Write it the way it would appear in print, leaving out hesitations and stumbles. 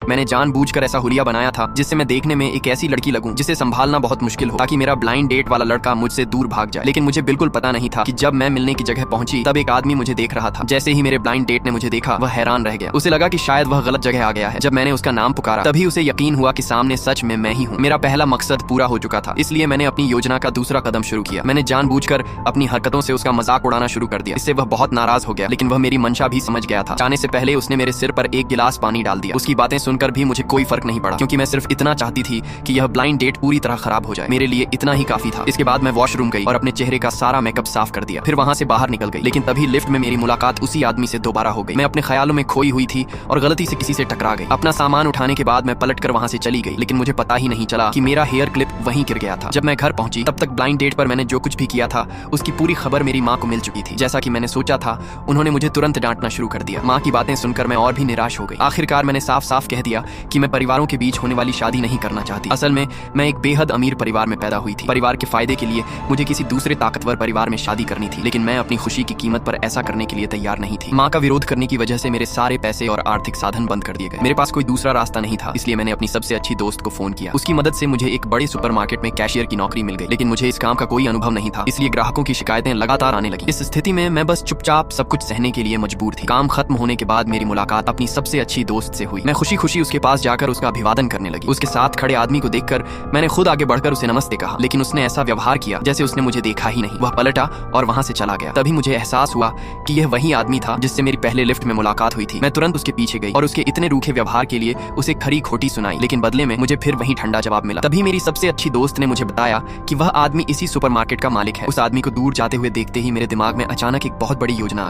मैंने जानबूझकर ऐसा हुलिया बनाया था जिससे मैं देखने में एक ऐसी लड़की लगूं जिसे संभालना बहुत मुश्किल हो, ताकि मेरा ब्लाइंड डेट वाला लड़का मुझसे दूर भाग जाए। लेकिन मुझे बिल्कुल पता नहीं था कि जब मैं मिलने की जगह पहुंची तब एक आदमी मुझे देख रहा था। जैसे ही मेरे ब्लाइंड डेट ने मुझे देखा वह हैरान रह गया। उसे लगा कि शायद वह गलत जगह आ गया है। जब मैंने उसका नाम पुकारा तभी उसे यकीन हुआ कि सामने सच में मैं ही हूँ। मेरा पहला मकसद पूरा हो चुका था, इसलिए मैंने अपनी योजना का दूसरा कदम शुरू किया। मैंने जानबूझकर अपनी हरकतों से उसका मजाक उड़ाना शुरू कर दिया। इससे वह बहुत नाराज हो गया, लेकिन वह मेरी मंशा भी समझ गया था। जाने से पहले उसने मेरे सिर पर एक गिलास पानी डाल दिया। उसकी बातें सुनकर भी मुझे कोई फर्क नहीं पड़ा, क्योंकि मैं सिर्फ इतना चाहती थी कि यह ब्लाइंड डेट पूरी तरह खराब हो जाए। मेरे लिए इतना ही काफी था। इसके बाद मैं वॉशरूम गई और अपने चेहरे का सारा मेकअप साफ कर दिया। फिर वहां से बाहर निकल गई, लेकिन तभी लिफ्ट में मेरी मुलाकात उसी आदमी से दोबारा हो गई। मैं अपने ख्यालों में खोई हुई थी और गलती से किसी से टकरा गई। अपना सामान उठाने के बाद मैं पलटकर वहां से चली गई, लेकिन मुझे पता ही नहीं चला कि मेरा हेयर क्लिप वहीं गिर गया था। जब मैं घर पहुंची तब तक ब्लाइंड डेट पर मैंने जो कुछ भी किया था उसकी पूरी खबर मेरी माँ को मिल चुकी थी। जैसा कि मैंने सोचा था, उन्होंने मुझे तुरंत डांटना शुरू कर दिया। माँ की बातें सुनकर मैं और भी निराश हो गई। आखिरकार मैंने साफ साफ कह दिया कि मैं परिवारों के बीच होने वाली शादी नहीं करना चाहती। असल में मैं एक बेहद अमीर परिवार में पैदा हुई थी। परिवार के फायदे के लिए मुझे किसी दूसरे ताकतवर परिवार में शादी करनी थी, लेकिन मैं अपनी खुशी की कीमत पर ऐसा करने के लिए तैयार नहीं थी। माँ का विरोध करने की वजह से मेरे सारे पैसे और आर्थिक साधन बंद कर दिए गए। मेरे पास कोई दूसरा रास्ता नहीं था, इसलिए मैंने अपनी सबसे अच्छी दोस्त को फोन किया। उसकी मदद से मुझे एक बड़े सुपरमार्केट में कैशियर की नौकरी मिल गई, लेकिन मुझे इस काम का कोई अनुभव नहीं था, इसलिए ग्राहकों की शिकायतें लगातार आने लगी। इस स्थिति में मैं बस चुपचाप सब कुछ सहने के लिए मजबूर थी। काम खत्म होने के बाद मेरी मुलाकात अपनी सबसे अच्छी दोस्त से हुई। मैं खुशी खुशी उसके पास जाकर उसका अभिवादन करने लगी। उसके साथ खड़े आदमी को देखकर मैंने खुद आगे बढ़कर उसे नमस्ते कहा, लेकिन उसने ऐसा व्यवहार किया जैसे उसने मुझे देखा ही नहीं। वह पलटा और वहां से चला गया। तभी मुझे एहसास हुआ कि यह वही आदमी था जिससे मेरी पहले लिफ्ट में मुलाकात हुई थी। मैं तुरंत उसके पीछे गई और उसके इतने रूखे व्यवहार के लिए उसे खरी खोटी सुनाई, लेकिन बदले में मुझे फिर वही ठंडा जवाब मिला। तभी मेरी सबसे अच्छी दोस्त ने मुझे बताया कि वह आदमी इसी सुपरमार्केट का मालिक है। उस आदमी को दूर जाते हुए देखते ही मेरे दिमाग में अचानक एक बहुत बड़ी योजना आ गई।